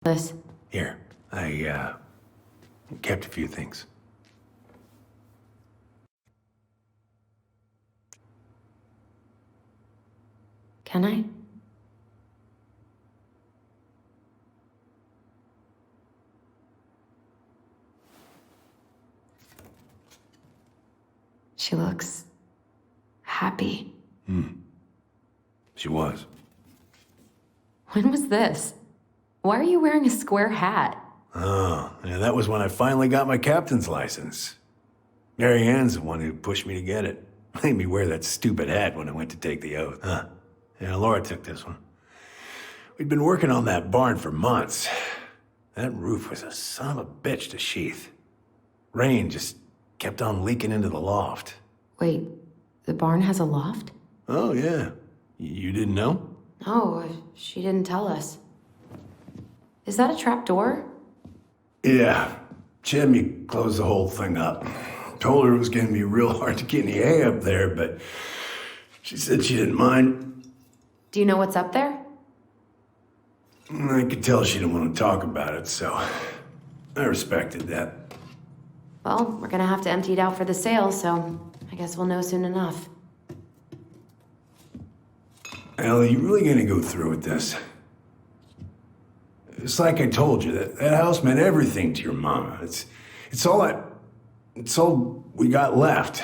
This. Here, I kept a few things. Can I? She looks happy. She was. When was this? Why are you wearing a square hat? Oh, yeah, that was when I finally got my captain's license. Mary Ann's the one who pushed me to get it. Made me wear that stupid hat when I went to take the oath. Huh. Yeah, Laura took this one. We'd been working on that barn for months. That roof was a son of a bitch to sheath. Rain just kept on leaking into the loft. Wait, the barn has a loft? Oh, yeah. You didn't know? No, she didn't tell us. Is that a trap door? Yeah. Jimmy closed the whole thing up. Told her it was gonna be real hard to get any hay up there, but she said she didn't mind. Do you know what's up there? I could tell she didn't want to talk about it, so I respected that. Well, we're gonna have to empty it out for the sale, so I guess we'll know soon enough. Ellie, you really gonna go through with this? It's like I told you, that house meant everything to your mama. It's all we got left.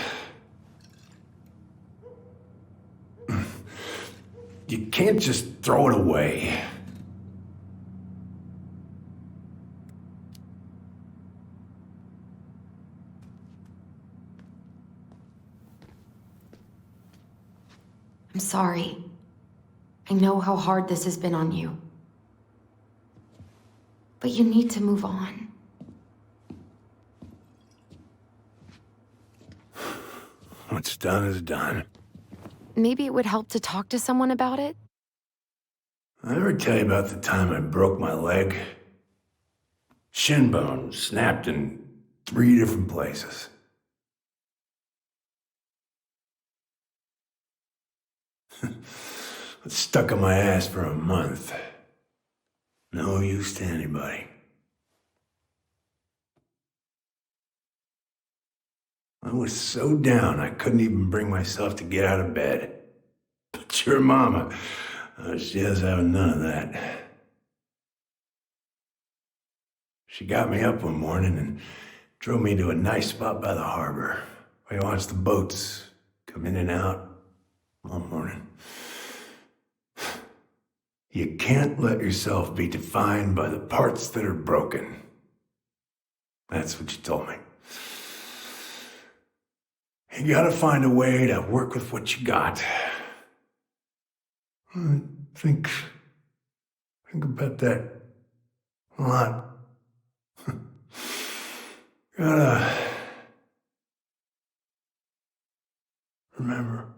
You can't just throw it away. I'm sorry. I know how hard this has been on you. But you need to move on. What's done is done. Maybe it would help to talk to someone about it? I ever tell you about the time I broke my leg? Shin bone snapped in 3 different places. It's stuck in my ass for a month. No use to anybody. I was so down I couldn't even bring myself to get out of bed. But your mama, she has having none of that. She got me up one morning and drove me to a nice spot by the harbor where you watch the boats come in and out all morning. You can't let yourself be defined by the parts that are broken. That's what you told me. You gotta find a way to work with what you got. I think about that a lot. Gotta remember.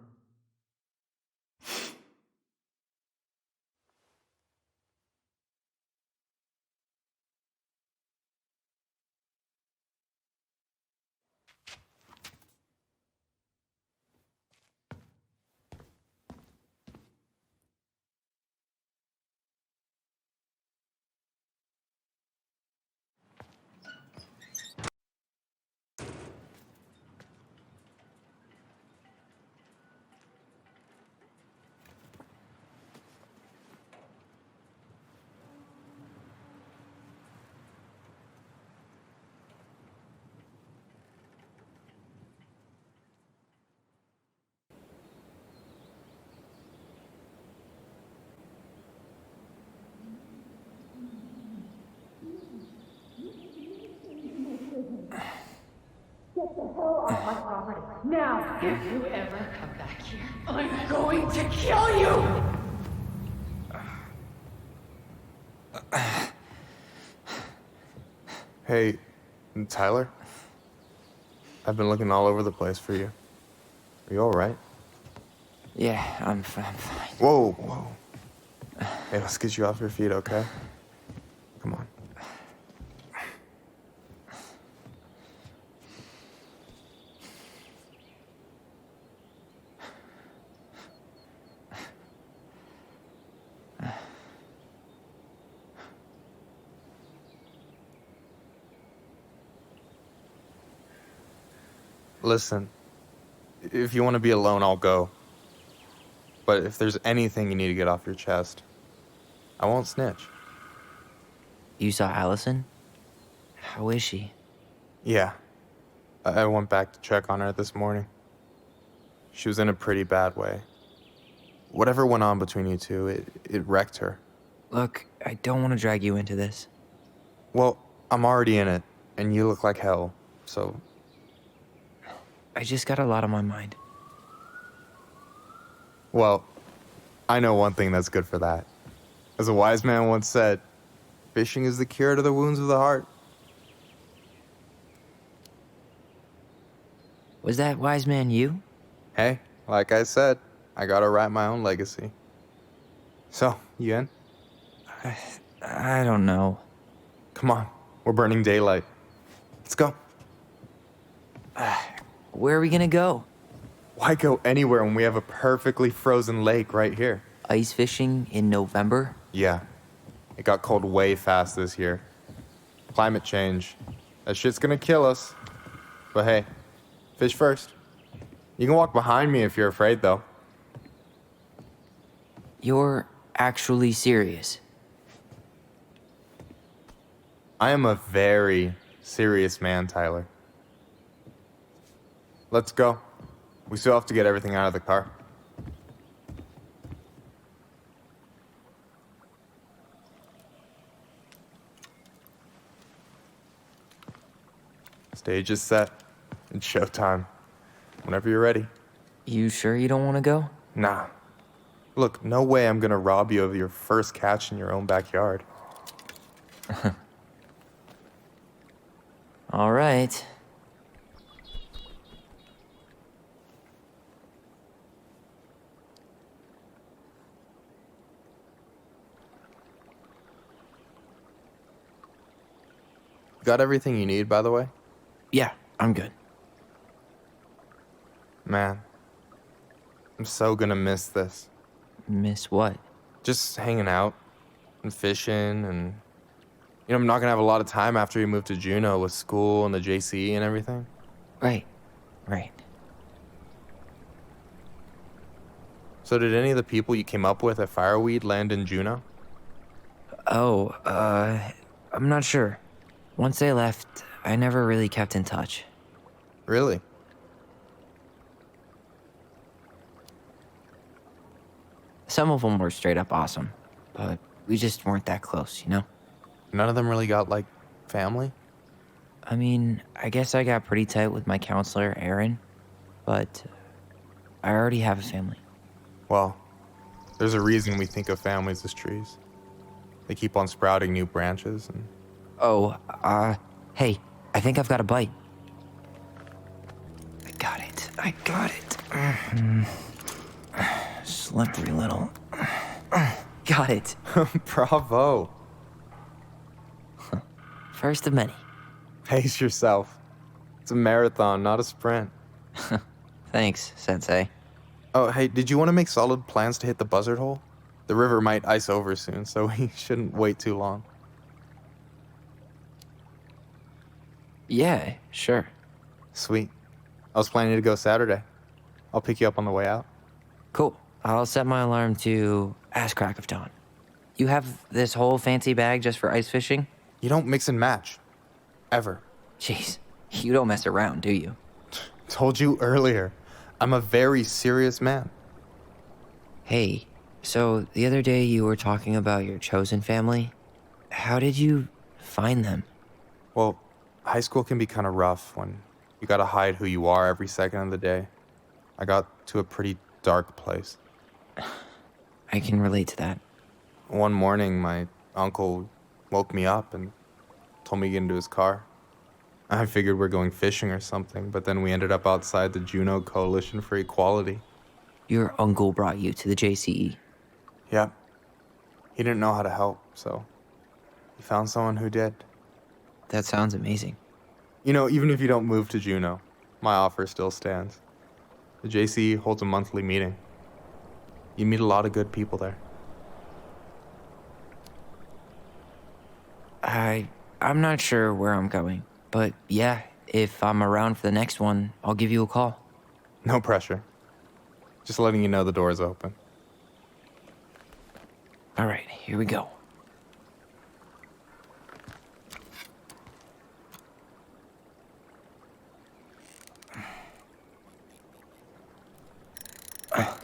Get the hell off my property. Now! If you ever come back here, I'm going to kill you! Hey, Tyler? I've been looking all over the place for you. Are you alright? Yeah, I'm fine. Whoa, whoa. Hey, let's get you off your feet, okay? Come on. Listen, if you want to be alone, I'll go. But if there's anything you need to get off your chest, I won't snitch. You saw Allison? How is she? Yeah. I went back to check on her this morning. She was in a pretty bad way. Whatever went on between you two, it wrecked her. Look, I don't want to drag you into this. Well, I'm already in it, and you look like hell, so... I just got a lot on my mind. Well, I know one thing that's good for that. As a wise man once said, fishing is the cure to the wounds of the heart. Was that wise man you? Hey, like I said, I gotta write my own legacy. So, you in? I don't know. Come on, we're burning daylight. Let's go. Where are we gonna go? Why go anywhere when we have a perfectly frozen lake right here? Ice fishing in November? Yeah, it got cold way fast this year. Climate change. That shit's gonna kill us. But hey, fish first. You can walk behind me if you're afraid, though. You're actually serious? I am a very serious man, Tyler. Let's go. We still have to get everything out of the car. Stage is set. It's showtime. Whenever you're ready. You sure you don't want to go? Nah. Look, no way I'm gonna rob you of your first catch in your own backyard. All right. Got everything you need, by the way? Yeah, I'm good. Man, I'm so gonna miss this. Miss what? Just hanging out and fishing and... You know, I'm not gonna have a lot of time after you move to Juneau with school and the JCE and everything. Right. So did any of the people you came up with at Fireweed land in Juneau? Oh, I'm not sure. Once they left, I never really kept in touch. Really? Some of them were straight up awesome, but we just weren't that close, you know? None of them really got, like, family? I mean, I guess I got pretty tight with my counselor, Aaron, but I already have a family. Well, there's a reason we think of families as trees. They keep on sprouting new branches and... Oh, hey, I think I've got a bite. I got it. Slippery little. Got it. Bravo. First of many. Pace yourself. It's a marathon, not a sprint. Thanks, Sensei. Oh, hey, did you want to make solid plans to hit the buzzard hole? The river might ice over soon, so we shouldn't wait too long. Yeah, sure. Sweet. I was planning to go Saturday. I'll pick you up on the way out. Cool. I'll set my alarm to ass crack of dawn. You have this whole fancy bag just for ice fishing? You don't mix and match. Ever. Jeez, you don't mess around, do you? Told you earlier. I'm a very serious man. Hey, so the other day you were talking about your chosen family. How did you find them? Well, high school can be kind of rough when you gotta hide who you are every second of the day. I got to a pretty dark place. I can relate to that. One morning, my uncle woke me up and told me to get into his car. I figured we're going fishing or something, but then we ended up outside the Juneau Coalition for Equality. Your uncle brought you to the JCE. Yep. He didn't know how to help, so he found someone who did. That sounds amazing. You know, even if you don't move to Juneau, my offer still stands. The JCE holds a monthly meeting. You meet a lot of good people there. I'm not sure where I'm going, but yeah, If I'm around for the next one, I'll give you a call. No pressure. Just letting you know the door's open. All right, here we go.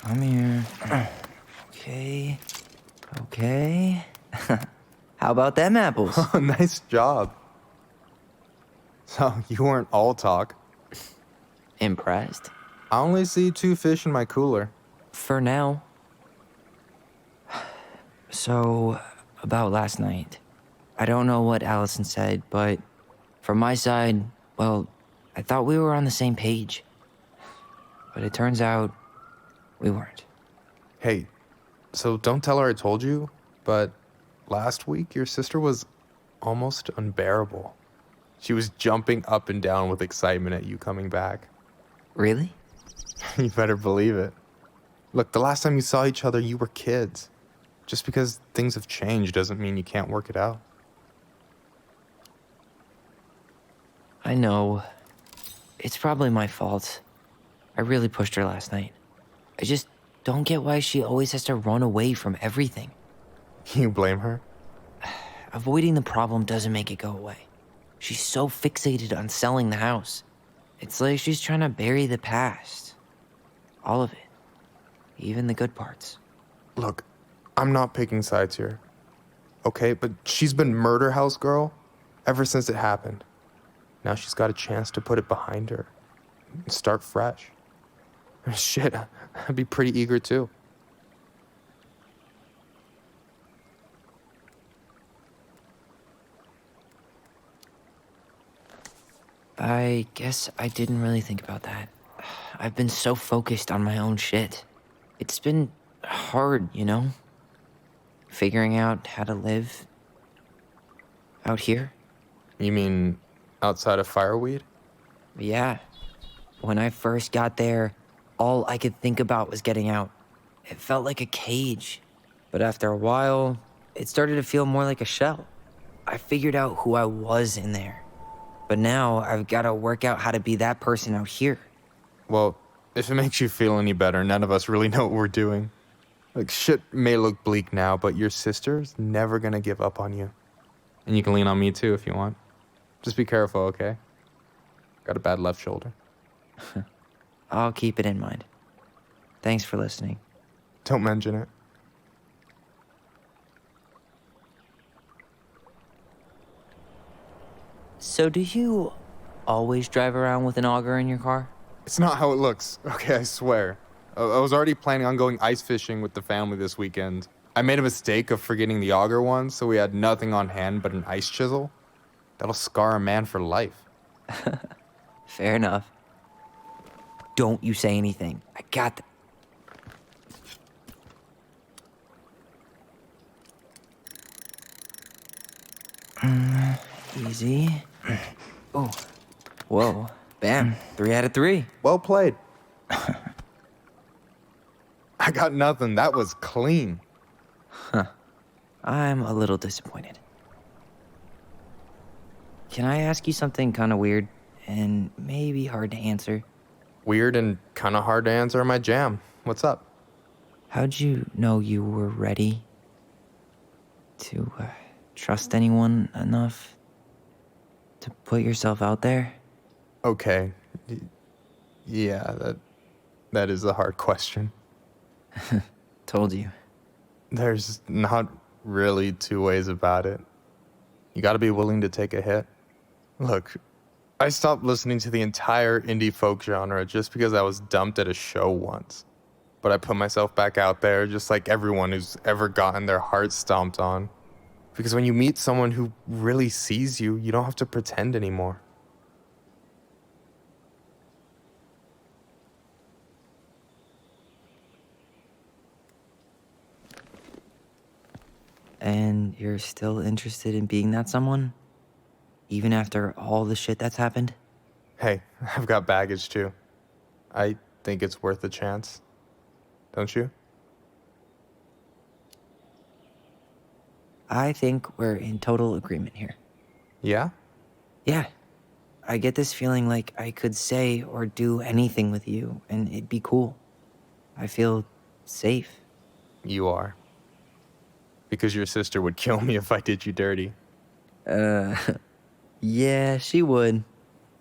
I'm here. Okay. Okay. How about them apples? Nice job. So, you weren't all talk. Impressed? I only see 2 fish in my cooler. For now. So, about last night. I don't know what Allison said, but from my side, well, I thought we were on the same page. But it turns out we weren't. Hey, so don't tell her I told you, but last week your sister was almost unbearable. She was jumping up and down with excitement at you coming back. Really? You better believe it. Look, the last time you saw each other, you were kids. Just because things have changed doesn't mean you can't work it out. I know. It's probably my fault. I really pushed her last night. I just don't get why she always has to run away from everything. You blame her? Avoiding the problem doesn't make it go away. She's so fixated on selling the house. It's like she's trying to bury the past. All of it. Even the good parts. Look, I'm not picking sides here. Okay, but she's been murder house girl ever since it happened. Now she's got a chance to put it behind her and start fresh. Shit, I'd be pretty eager too. I guess I didn't really think about that. I've been so focused on my own shit. It's been hard, you know? Figuring out how to live out here. You mean outside of fireweed? Yeah. When I first got there, all I could think about was getting out. It felt like a cage. But after a while, it started to feel more like a shell. I figured out who I was in there. But now I've got to work out how to be that person out here. Well, if it makes you feel any better, none of us really know what we're doing. Like, shit may look bleak now, but your sister's never gonna give up on you. And you can lean on me too if you want. Just be careful, okay? Got a bad left shoulder. I'll keep it in mind. Thanks for listening. Don't mention it. So do you always drive around with an auger in your car? It's not how it looks, okay, I swear. I was already planning on going ice fishing with the family this weekend. I made a mistake of forgetting the auger one, so we had nothing on hand but an ice chisel. That'll scar a man for life. Fair enough. Don't you say anything. I got easy. Oh. Whoa. Bam. 3 out of 3. Well played. I got nothing. That was clean. I'm a little disappointed. Can I ask you something kind of weird and maybe hard to answer? Weird and kind of hard to answer my jam. What's up? How'd you know you were ready to trust anyone enough to put yourself out there? Okay. Yeah, that is a hard question. Told you. There's not really 2 ways about it. You gotta be willing to take a hit. Look, I stopped listening to the entire indie folk genre just because I was dumped at a show once. But I put myself back out there just like everyone who's ever gotten their heart stomped on. Because when you meet someone who really sees you, you don't have to pretend anymore. And you're still interested in being that someone? Even after all the shit that's happened? Hey, I've got baggage too. I think it's worth a chance. Don't you? I think we're in total agreement here. Yeah? Yeah. I get this feeling like I could say or do anything with you, and it'd be cool. I feel safe. You are. Because your sister would kill me if I did you dirty. Yeah, she would.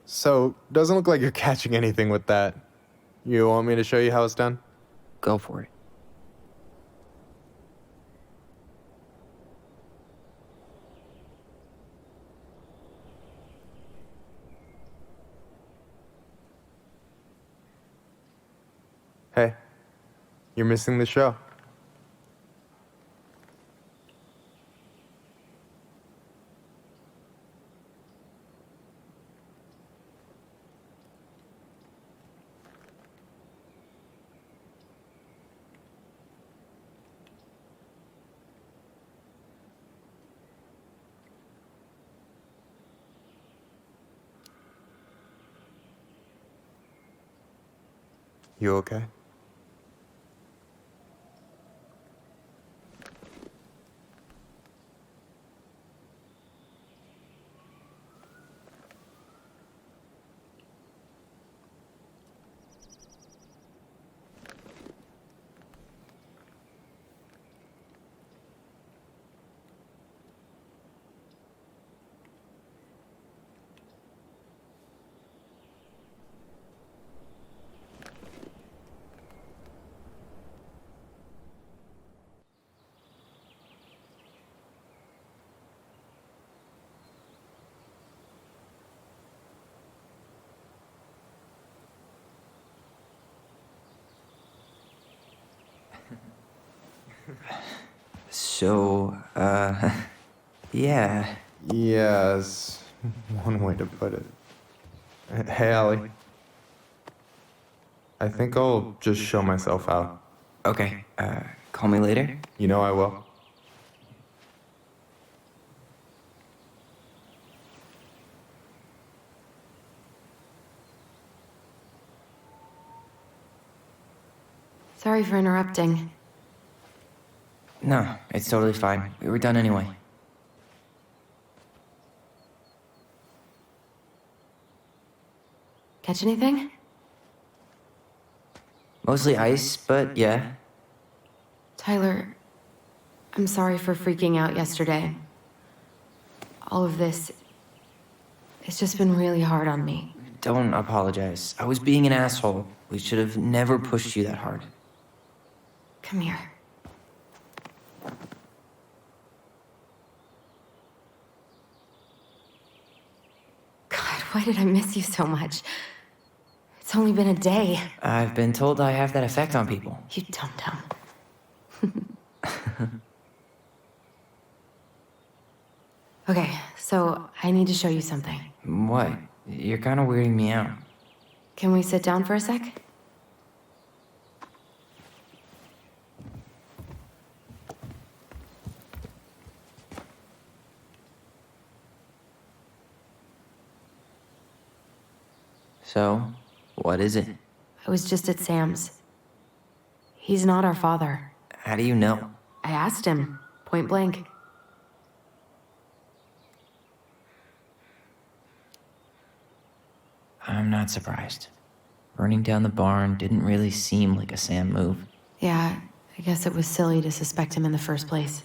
So, doesn't look like you're catching anything with that. You want me to show you how it's done? Go for it. Hey, you're missing the show. You okay? So, yeah. Yes, one way to put it. Hey, Allie. I think I'll just show myself out. Okay, call me later? You know I will. Sorry for interrupting. No, it's totally fine. We were done anyway. Catch anything? Mostly ice, but yeah. Tyler, I'm sorry for freaking out yesterday. All of this, it's just been really hard on me. Don't apologize. I was being an asshole. We should have never pushed you that hard. Come here. God, why did I miss you so much? It's only been a day. I've been told I have that effect on people. You dum-dum. Okay, so I need to show you something. What? You're kind of weirding me out. Can we sit down for a sec? So, what is it? I was just at Sam's. He's not our father. How do you know? I asked him, point blank. I'm not surprised. Burning down the barn didn't really seem like a Sam move. Yeah, I guess it was silly to suspect him in the first place.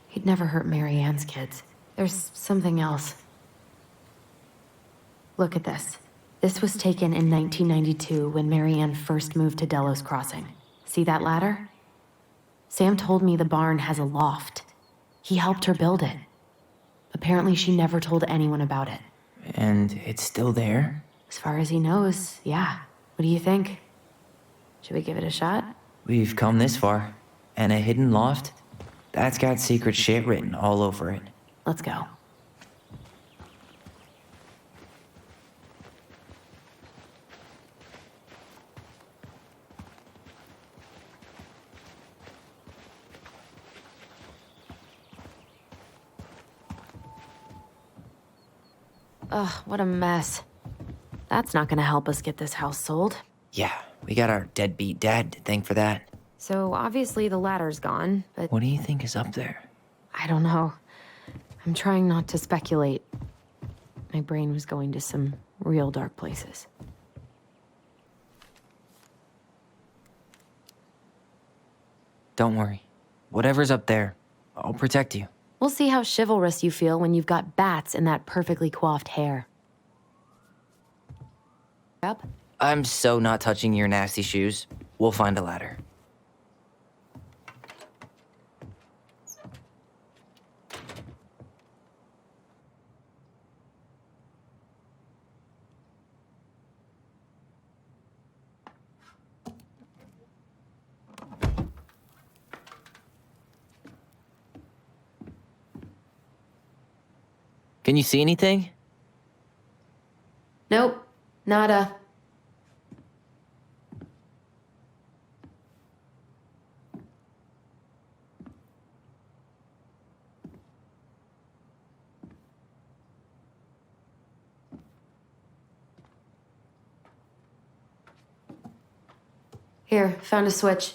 He'd never hurt Mary Ann's kids. There's something else. Look at this. This was taken in 1992 when Mary Ann first moved to Delos Crossing. See that ladder? Sam told me the barn has a loft. He helped her build it. Apparently she never told anyone about it. And it's still there? As far as he knows, yeah. What do you think? Should we give it a shot? We've come this far. And a hidden loft? That's got secret shit written all over it. Let's go. Ugh, what a mess. That's not gonna help us get this house sold. Yeah, we got our deadbeat dad to thank for that. So obviously the ladder's gone, but What do you think is up there? I don't know. I'm trying not to speculate. My brain was going to some real dark places. Don't worry. Whatever's up there, I'll protect you. We'll see how chivalrous you feel when you've got bats in that perfectly coiffed hair. Up? I'm so not touching your nasty shoes. We'll find a ladder. Can you see anything? Nope, nada. Here, found a switch.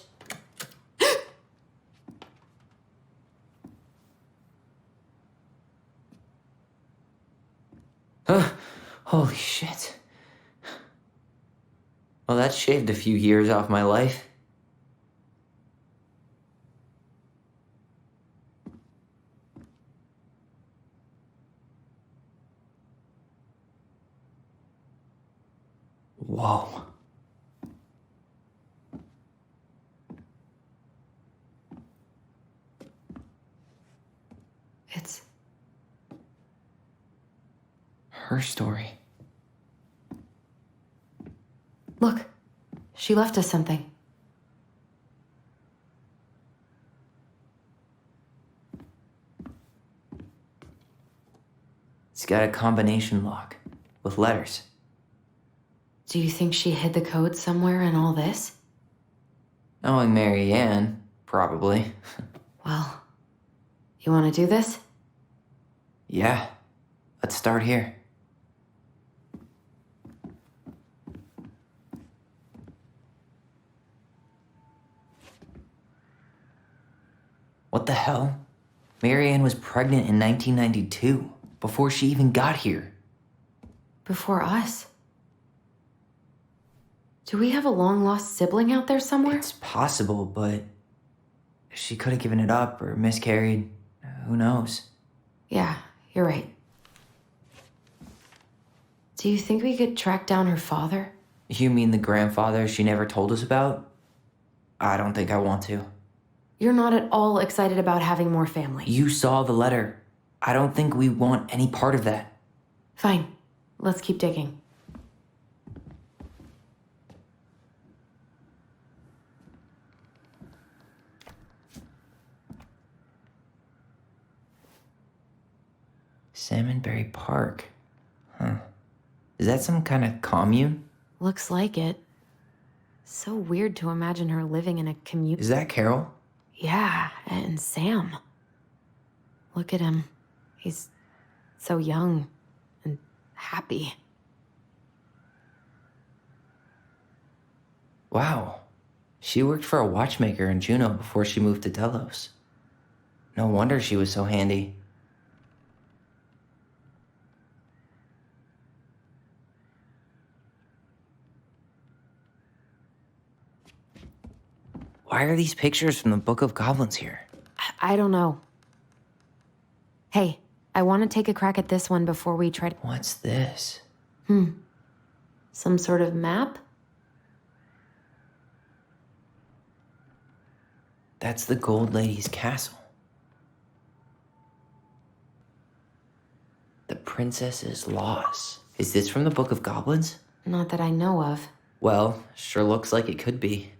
Holy shit. Well, that shaved a few years off my life. Whoa. It's Her story. Look, she left us something. It's got a combination lock with letters. Do you think she hid the code somewhere in all this? Knowing Mary Ann, probably. Well, you want to do this? Yeah, let's start here. What the hell? Mary Ann was pregnant in 1992, before she even got here. Before us? Do we have a long-lost sibling out there somewhere? It's possible, but she could have given it up or miscarried. Who knows? Yeah, you're right. Do you think we could track down her father? You mean the grandfather she never told us about? I don't think I want to. You're not at all excited about having more family. You saw the letter. I don't think we want any part of that. Fine. Let's keep digging. Salmonberry Park. Huh. Is that some kind of commune? Looks like it. So weird to imagine her living in a commute. Is that Carol? Yeah, and Sam. Look at him. He's so young and happy. Wow. She worked for a watchmaker in Juneau before she moved to Delos. No wonder she was so handy. Why are these pictures from the Book of Goblins here? I don't know. Hey, I want to take a crack at this one before we try to... What's this? Some sort of map? That's the Gold Lady's castle. The Princess's Loss. Is this from the Book of Goblins? Not that I know of. Well, sure looks like it could be.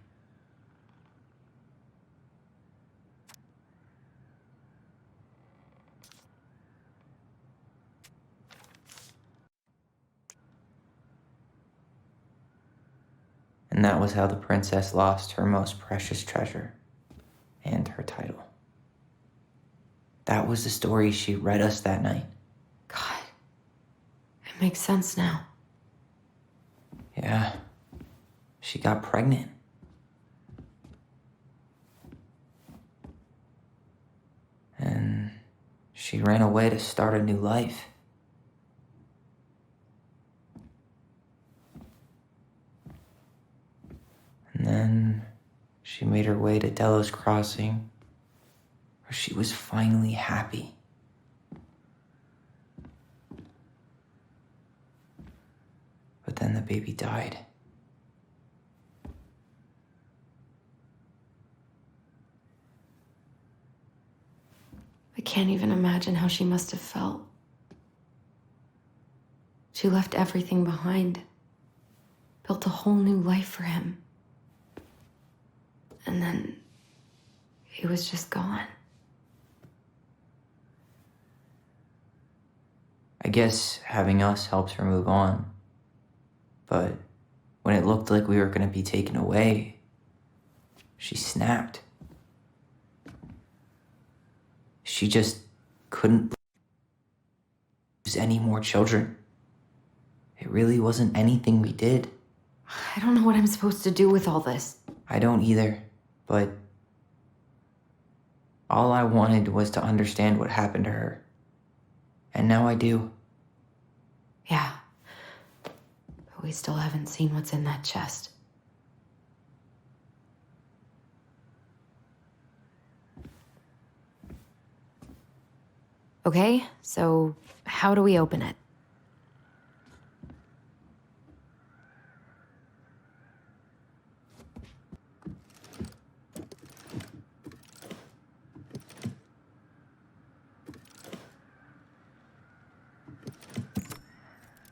And that was how the princess lost her most precious treasure and her title. That was the story she read us that night. God, it makes sense now. Yeah, she got pregnant. And she ran away to start a new life. And then she made her way to Delos Crossing, where she was finally happy. But then the baby died. I can't even imagine how she must have felt. She left everything behind, built a whole new life for him. And then he was just gone. I guess having us helped her move on. But when it looked like we were going to be taken away, she snapped. She just couldn't lose any more children. It really wasn't anything we did. I don't know what I'm supposed to do with all this. I don't either, but all I wanted was to understand what happened to her. And now I do. Yeah. But we still haven't seen what's in that chest. Okay, so how do we open it?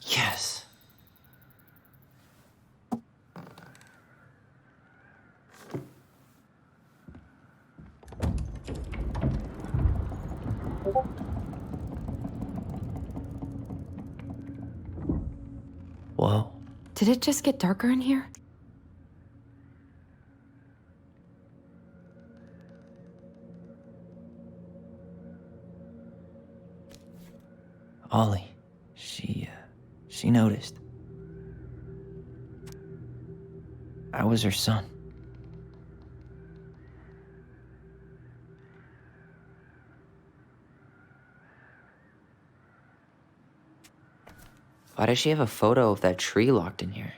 Yes. Whoa. Did it just get darker in here? Ollie. She noticed. I was her son. Why does she have a photo of that tree locked in here?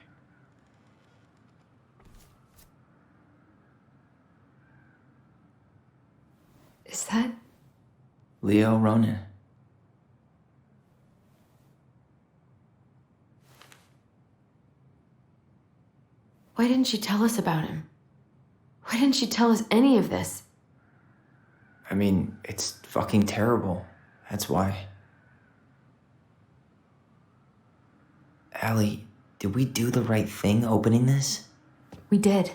Is that... Leo Ronan. Why didn't she tell us about him? Why didn't she tell us any of this? I mean, it's fucking terrible. That's why. Allie, did we do the right thing opening this? We did.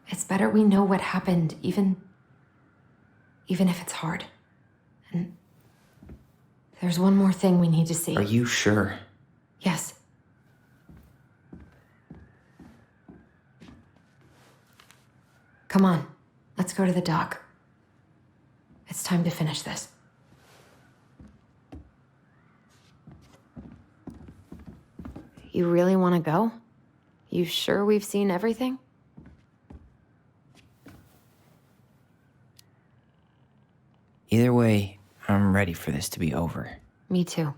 It's better we know what happened, even if it's hard. And there's one more thing we need to see. Are you sure? Yes. Come on, let's go to the dock. It's time to finish this. You really want to go? You sure we've seen everything? Either way, I'm ready for this to be over. Me too.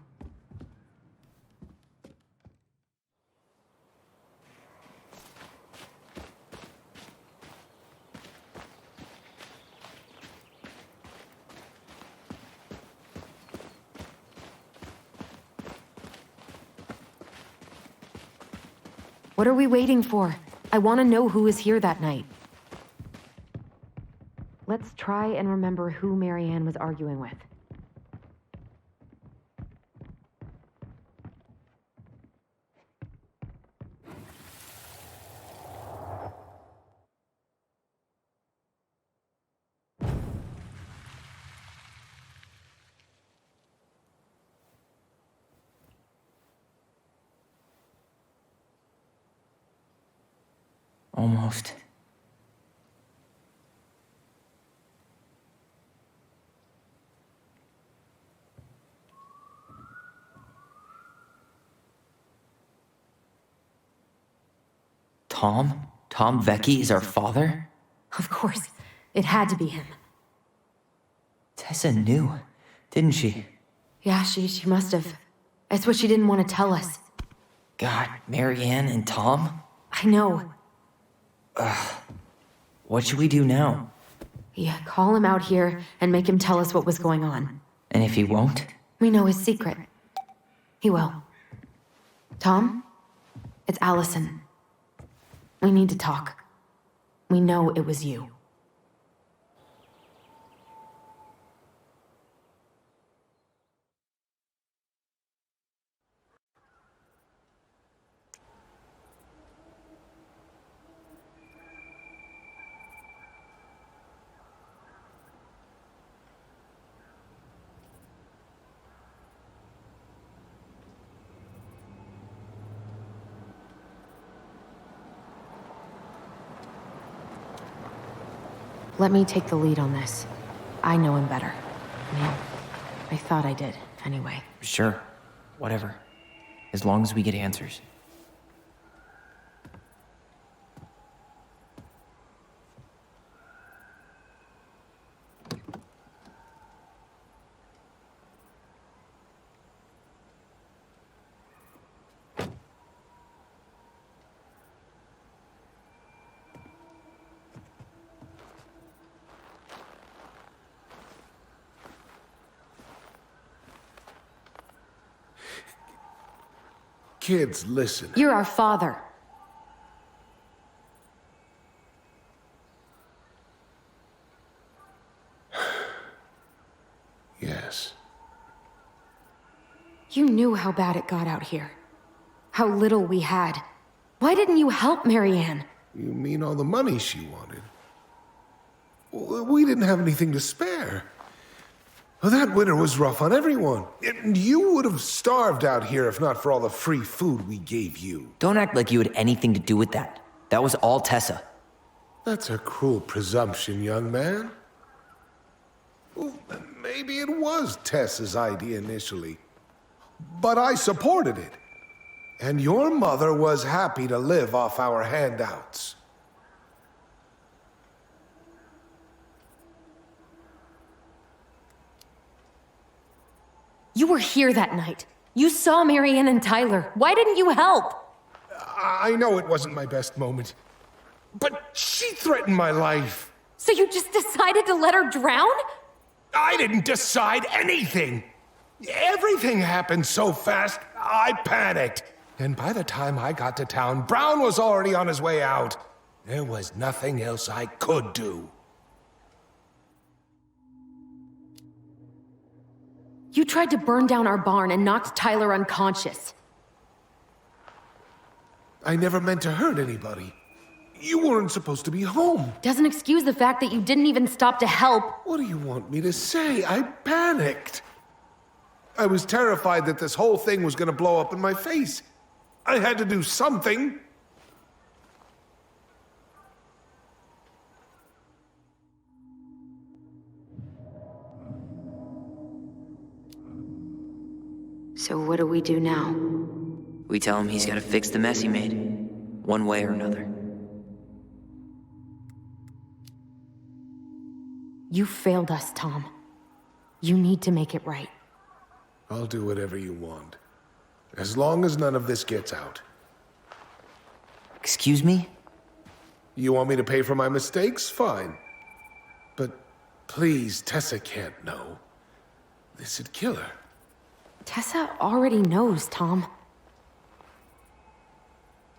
What are we waiting for? I want to know who was here that night. Let's try and remember who Marianne was arguing with. Almost. Tom? Tom Vecchi is our father? Of course. It had to be him. Tessa knew, didn't she? Yeah, she must have. It's what she didn't want to tell us. God, Marianne and Tom? I know. What should we do now? Yeah, call him out here and make him tell us what was going on. And if he won't? We know his secret. He will. Tom? It's Allison. We need to talk. We know it was you. Let me take the lead on this. I know him better. Well, I thought I did, anyway. Sure. Whatever. As long as we get answers. Kids, listen. You're our father. Yes. You knew how bad it got out here. How little we had. Why didn't you help Marianne? You mean all the money she wanted? We didn't have anything to spare. Well, that winter was rough on everyone. You would have starved out here if not for all the free food we gave you. Don't act like you had anything to do with that. That was all Tessa. That's a cruel presumption, young man. Well, maybe it was Tessa's idea initially. But I supported it. And your mother was happy to live off our handouts. You were here that night. You saw Marianne and Tyler. Why didn't you help? I know it wasn't my best moment. But she threatened my life. So you just decided to let her drown? I didn't decide anything. Everything happened so fast, I panicked. And by the time I got to town, Brown was already on his way out. There was nothing else I could do. You tried to burn down our barn and knocked Tyler unconscious. I never meant to hurt anybody. You weren't supposed to be home. Doesn't excuse the fact that you didn't even stop to help. What do you want me to say? I panicked. I was terrified that this whole thing was going to blow up in my face. I had to do something. So what do we do now? We tell him he's got to fix the mess he made, one way or another. You failed us, Tom. You need to make it right. I'll do whatever you want. As long as none of this gets out. Excuse me? You want me to pay for my mistakes? Fine. But please, Tessa can't know. This'd kill her. Tessa already knows, Tom.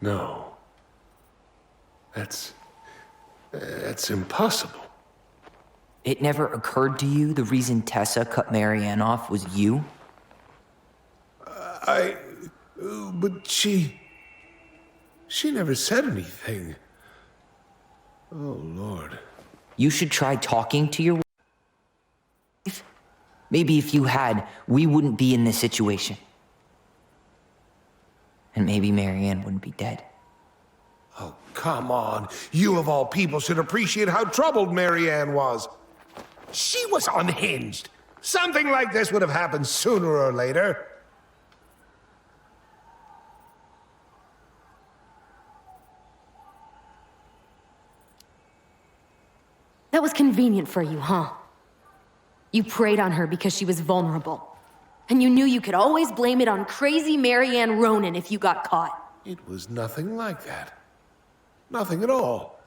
No. That's impossible. It never occurred to you the reason Tessa cut Marianne off was you? But she never said anything. Oh, Lord. You should try talking to your wife. Maybe if you had, we wouldn't be in this situation. And maybe Marianne wouldn't be dead. Oh, come on. You of all people should appreciate how troubled Marianne was. She was unhinged. Something like this would have happened sooner or later. That was convenient for you, huh? You preyed on her because she was vulnerable. And you knew you could always blame it on crazy Marianne Ronan if you got caught. It was nothing like that. Nothing at all.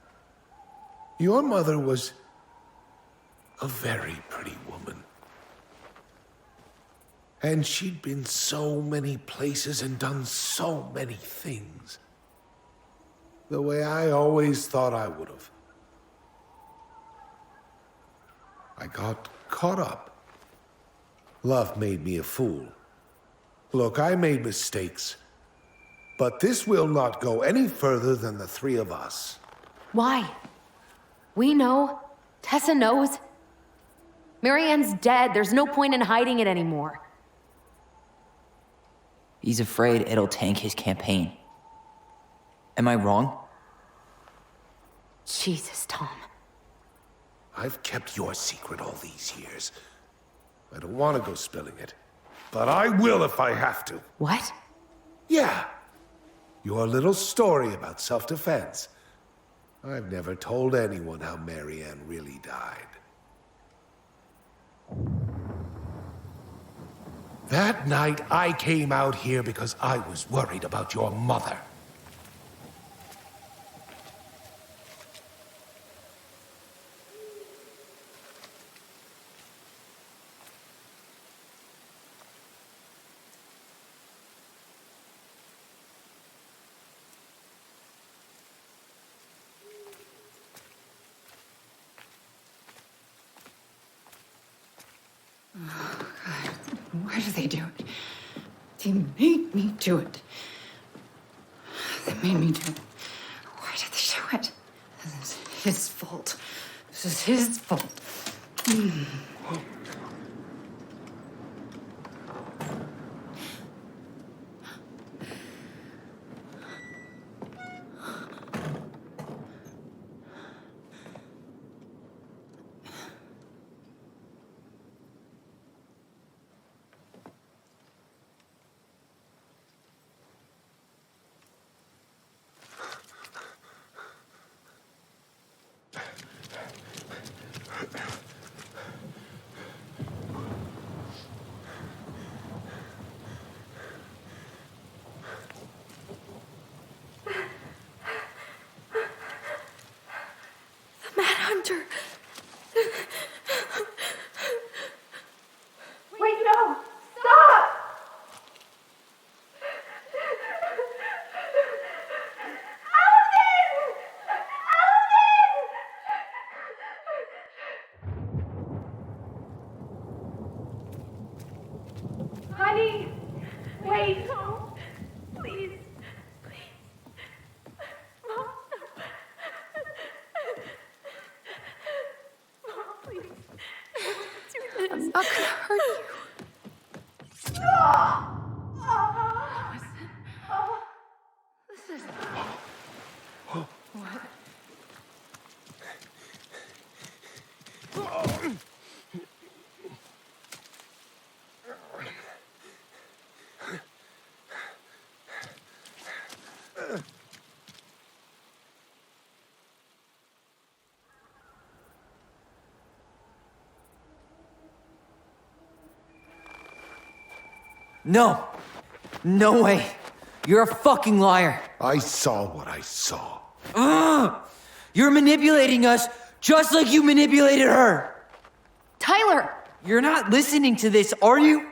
Your mother was a very pretty woman. And she'd been so many places and done so many things. The way I always thought I would have. I got caught up. Love made me a fool. Look, I made mistakes. But this will not go any further than the three of us. Why? We know. Tessa knows. Marianne's dead. There's no point in hiding it anymore. He's afraid it'll tank his campaign. Am I wrong? Jesus, Tom. I've kept your secret all these years. I don't want to go spilling it. But I will if I have to. What? Yeah. Your little story about self-defense. I've never told anyone how Marianne really died. That night, I came out here because I was worried about your mother. Why do they do it? They made me do it. They made me do it. Why did they do it? This is his fault. This is his fault. Hunter! Wait, no! Stop! Honey! Wait! No! Please! Please! Mom! Mom, please! Do this! I'm not gonna hurt you. This is... What? No! No way! You're a fucking liar! I saw what I saw. Ugh! You're manipulating us just like you manipulated her! Tyler! You're not listening to this, are you?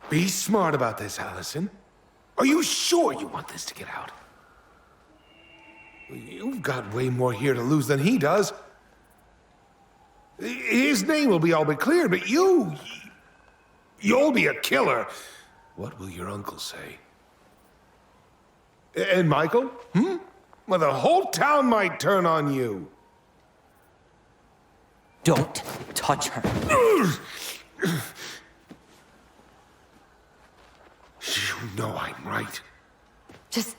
Be smart about this, Allison. Are you sure you want this to get out? You've got way more here to lose than he does. His name will be all but cleared, but you'll be a killer. What will your uncle say? And Michael? Well, the whole town might turn on you. Don't touch her. You know I'm right. Just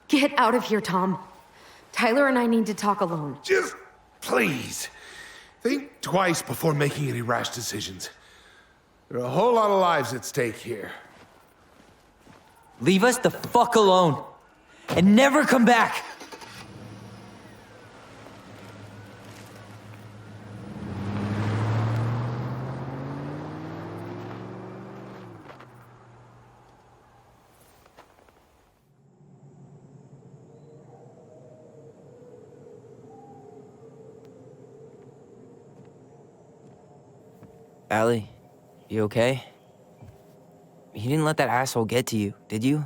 get out of here, Tom. Tyler and I need to talk alone. Just please. Think twice before making any rash decisions. There are a whole lot of lives at stake here. Leave us the fuck alone. And never come back. Allie, you okay? You didn't let that asshole get to you, did you?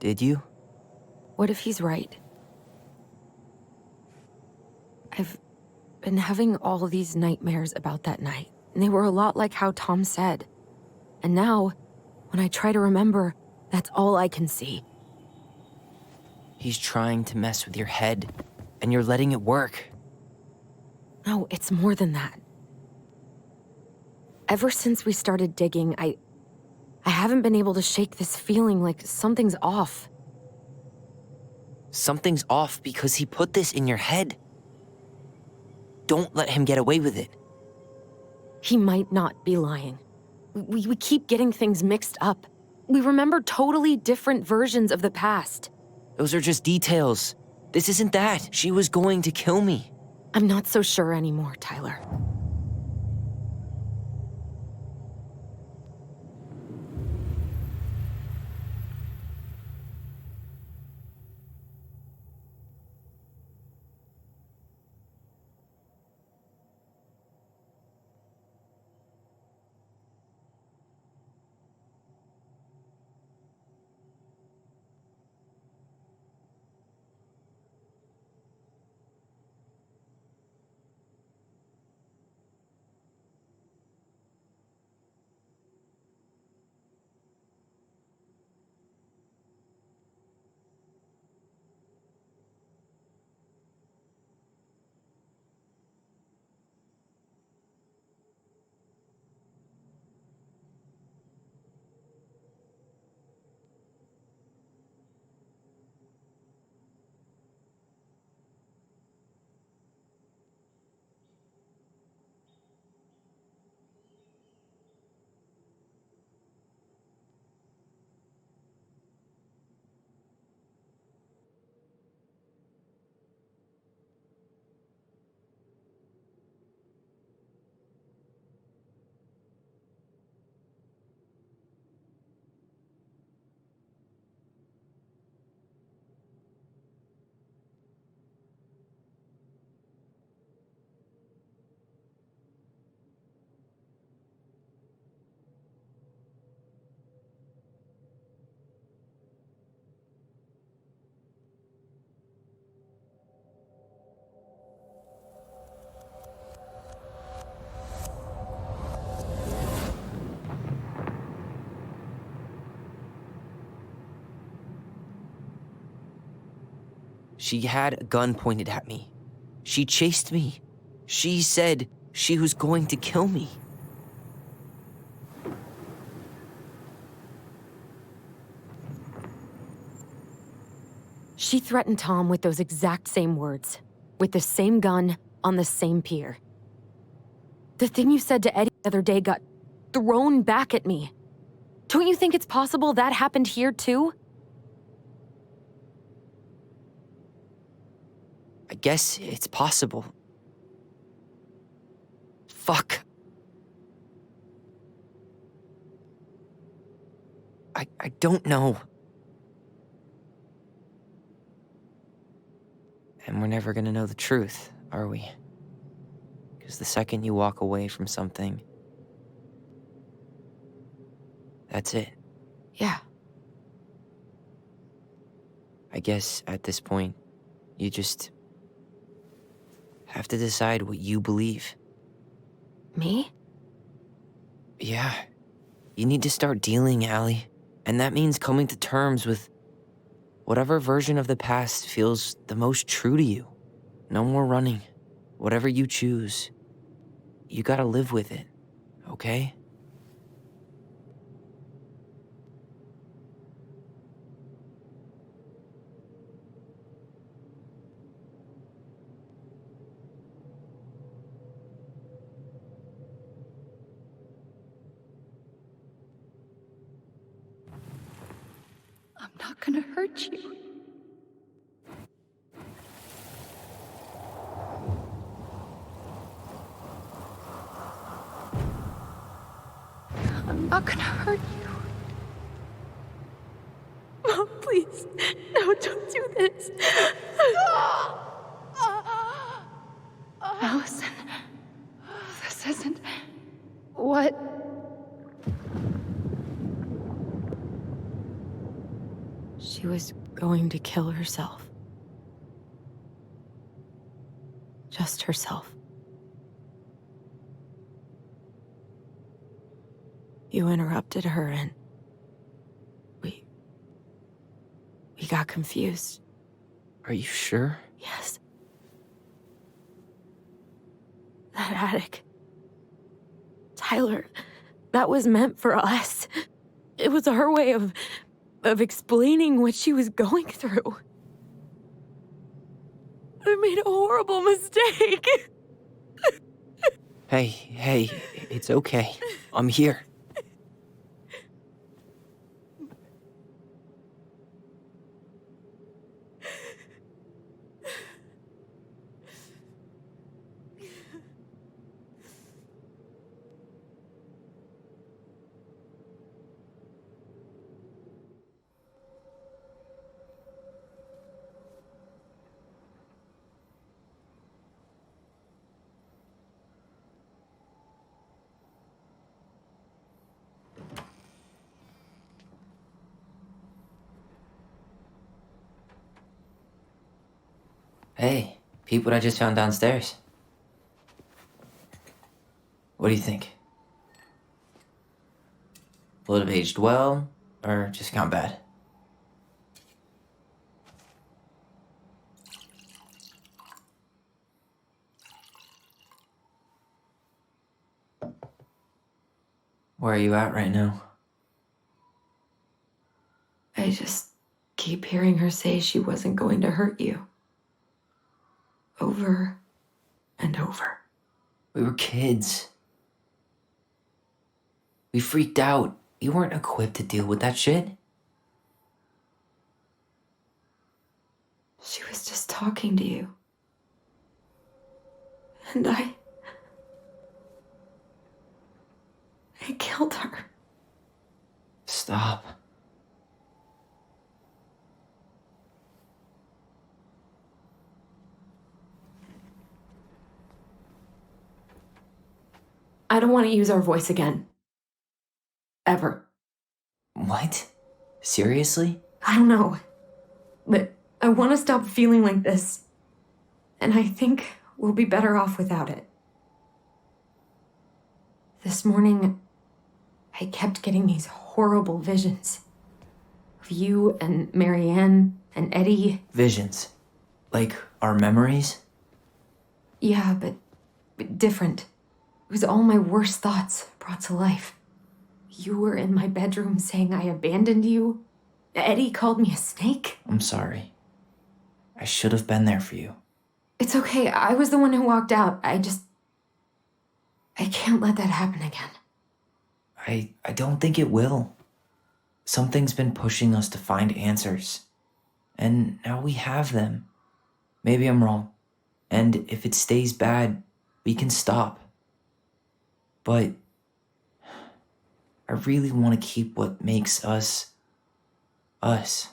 Did you? What if he's right? I've been having all these nightmares about that night, and they were a lot like how Tom said. And now, when I try to remember, that's all I can see. He's trying to mess with your head, and you're letting it work. No, it's more than that. Ever since we started digging, I haven't been able to shake this feeling like something's off. Something's off because he put this in your head. Don't let him get away with it. He might not be lying. We keep getting things mixed up. We remember totally different versions of the past. Those are just details. This isn't that. She was going to kill me. I'm not so sure anymore, Tyler. She had a gun pointed at me. She chased me. She said she was going to kill me. She threatened Tom with those exact same words, with the same gun on the same pier. The thing you said to Eddie the other day got thrown back at me. Don't you think it's possible that happened here too? I guess it's possible. Fuck. I don't know. And we're never gonna know the truth, are we? Because the second you walk away from something, that's it. Yeah. I guess at this point, you just have to decide what you believe. Me? Yeah. You need to start dealing, Allie. And that means coming to terms with whatever version of the past feels the most true to you. No more running. Whatever you choose, you gotta live with it, okay? I'm not gonna hurt you. I'm not gonna hurt you. Mom, please. No, don't do this. Allison, this What? She was going to kill herself. Just herself. You interrupted her and we got confused. Are you sure? Yes. That attic. Tyler, that was meant for us. It was her way of explaining what she was going through. I made a horrible mistake. Hey, it's okay. I'm here. Hey, peep what I just found downstairs. What do you think? Will it have aged well, or just gone bad? Where are you at right now? I just keep hearing her say she wasn't going to hurt you. Over and over. We were kids. We freaked out. You weren't equipped to deal with that shit. She was just talking to you. And I killed her. Stop. I don't want to use our voice again. Ever. What? Seriously? I don't know. But I want to stop feeling like this. And I think we'll be better off without it. This morning, I kept getting these horrible visions. Of you and Marianne and Eddie. Visions. Like our memories? Yeah, but different. It was all my worst thoughts brought to life. You were in my bedroom saying I abandoned you. Eddie called me a snake. I'm sorry. I should have been there for you. It's okay. I was the one who walked out. I can't let that happen again. I don't think it will. Something's been pushing us to find answers. And now we have them. Maybe I'm wrong. And if it stays bad, we can stop. But I really want to keep what makes us, us.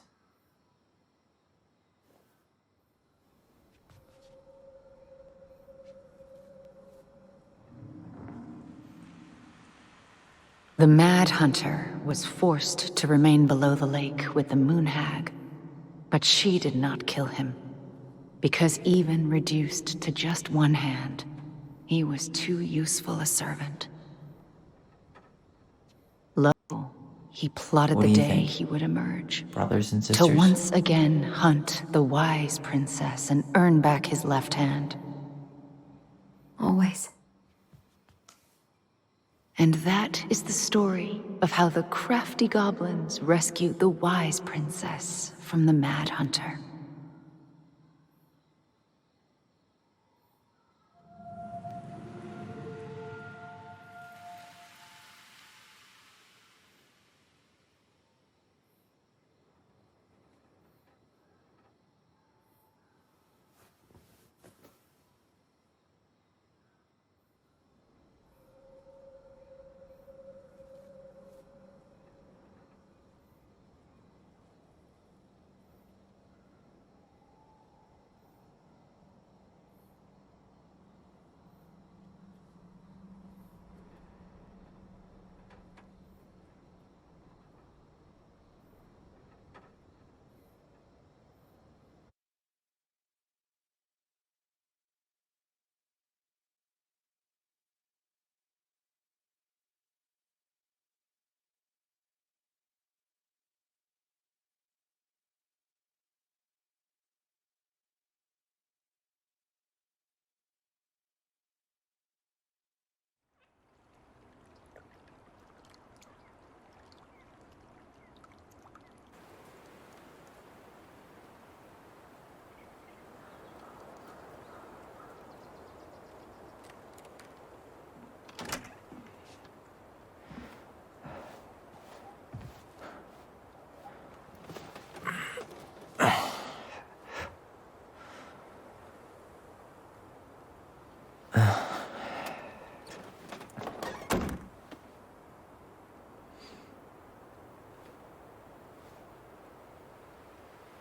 The Mad Hunter was forced to remain below the lake with the Moon Hag, but she did not kill him, because even reduced to just one hand, he was too useful a servant. Lo, he plotted What the do you day think? he would emerge, Brothers and to sisters? once again hunt the wise princess and earn back his left hand. Always. And that is the story of how the crafty goblins rescued the wise princess from the Mad Hunter.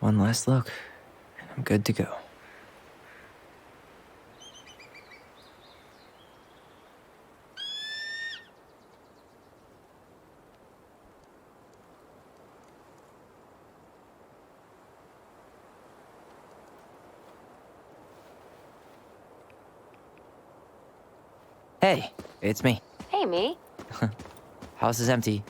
One last look, and I'm good to go. Hey, it's me. Hey, me. House is empty.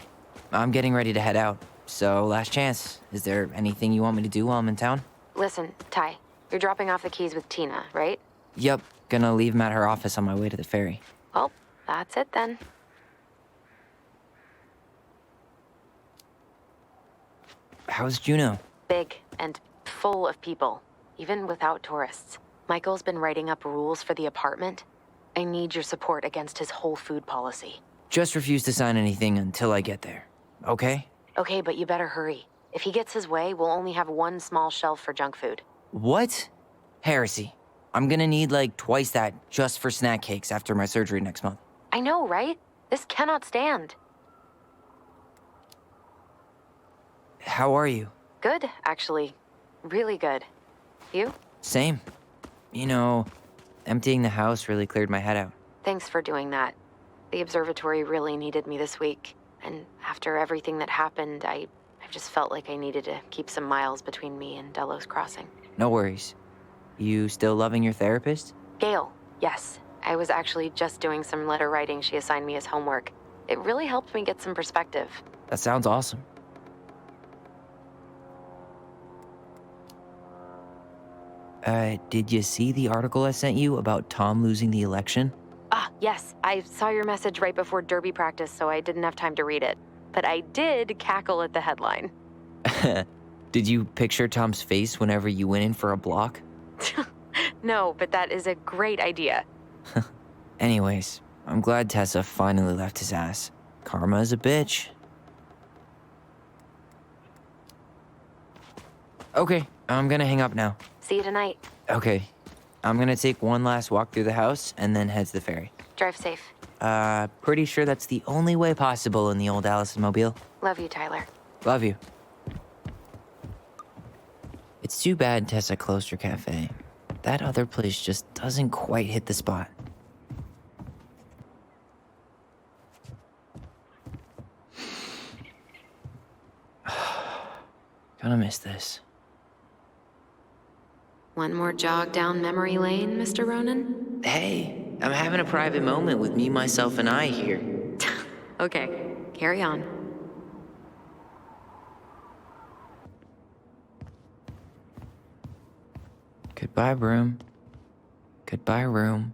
I'm getting ready to head out. So, last chance. Is there anything you want me to do while I'm in town? Listen, Ty, you're dropping off the keys with Tina, right? Yup, gonna leave 'em at her office on my way to the ferry. Well, that's it then. How's Juno? Big and full of people, even without tourists. Michael's been writing up rules for the apartment. I need your support against his whole food policy. Just refuse to sign anything until I get there. Okay? Okay, but you better hurry. If he gets his way, we'll only have one small shelf for junk food. What? Heresy. I'm gonna need like twice that just for snack cakes after my surgery next month. I know, right? This cannot stand. How are you? Good, actually. Really good. You? Same. You know, emptying the house really cleared my head out. Thanks for doing that. The observatory really needed me this week. And after everything that happened, I just felt like I needed to keep some miles between me and Delos Crossing. No worries. You still loving your therapist? Gail, yes. I was actually just doing some letter writing she assigned me as homework. It really helped me get some perspective. That sounds awesome. Did you see the article I sent you about Tom losing the election? Ah, yes. I saw your message right before Derby practice, so I didn't have time to read it. But I did cackle at the headline. Did you picture Tom's face whenever you went in for a block? No, but that is a great idea. Anyways, I'm glad Tessa finally left his ass. Karma is a bitch. Okay, I'm gonna hang up now. See you tonight. Okay, I'm gonna take one last walk through the house and then head to the ferry. Drive safe. Pretty sure that's the only way possible in the old Allison Mobile. Love you, Tyler. Love you. It's too bad Tessa closed her cafe. That other place just doesn't quite hit the spot. Gonna miss this. One more jog down memory lane, Mr. Ronan? Hey, I'm having a private moment with me, myself, and I here. Okay, carry on. Goodbye, room. Goodbye, room.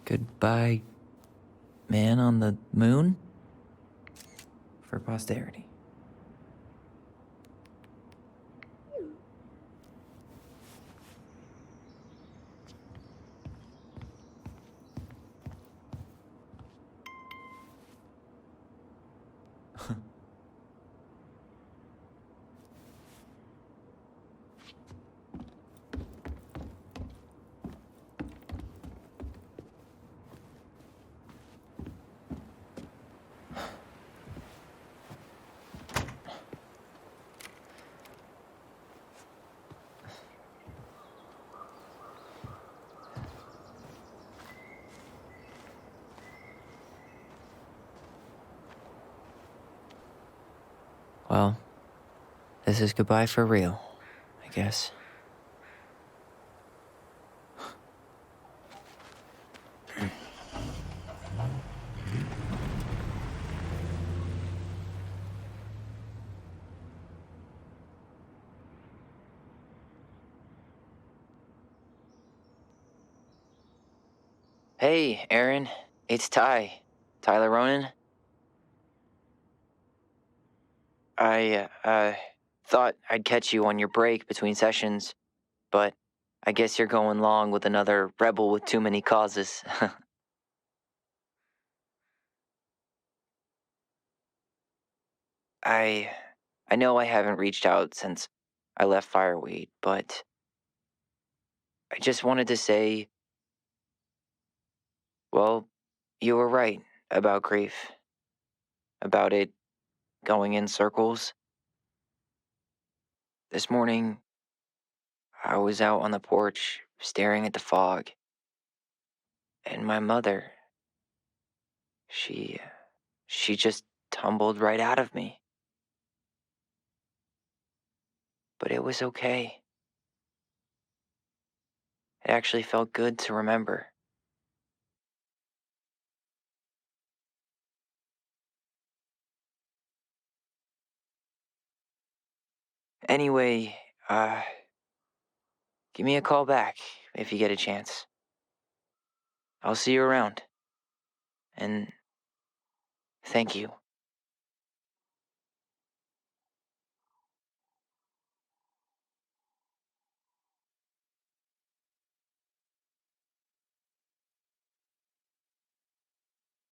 Goodbye, man on the moon? For posterity. Well, this is goodbye for real, I guess. Hey, Aaron. It's Ty. Tyler Ronan. I thought I'd catch you on your break between sessions, but I guess you're going long with another rebel with too many causes. I know I haven't reached out since I left Fireweed, but I just wanted to say, well, you were right about grief. About it going in circles. This morning, I was out on the porch staring at the fog, and my mother, she just tumbled right out of me. But it was okay. It actually felt good to remember. Anyway, give me a call back if you get a chance. I'll see you around. And thank you.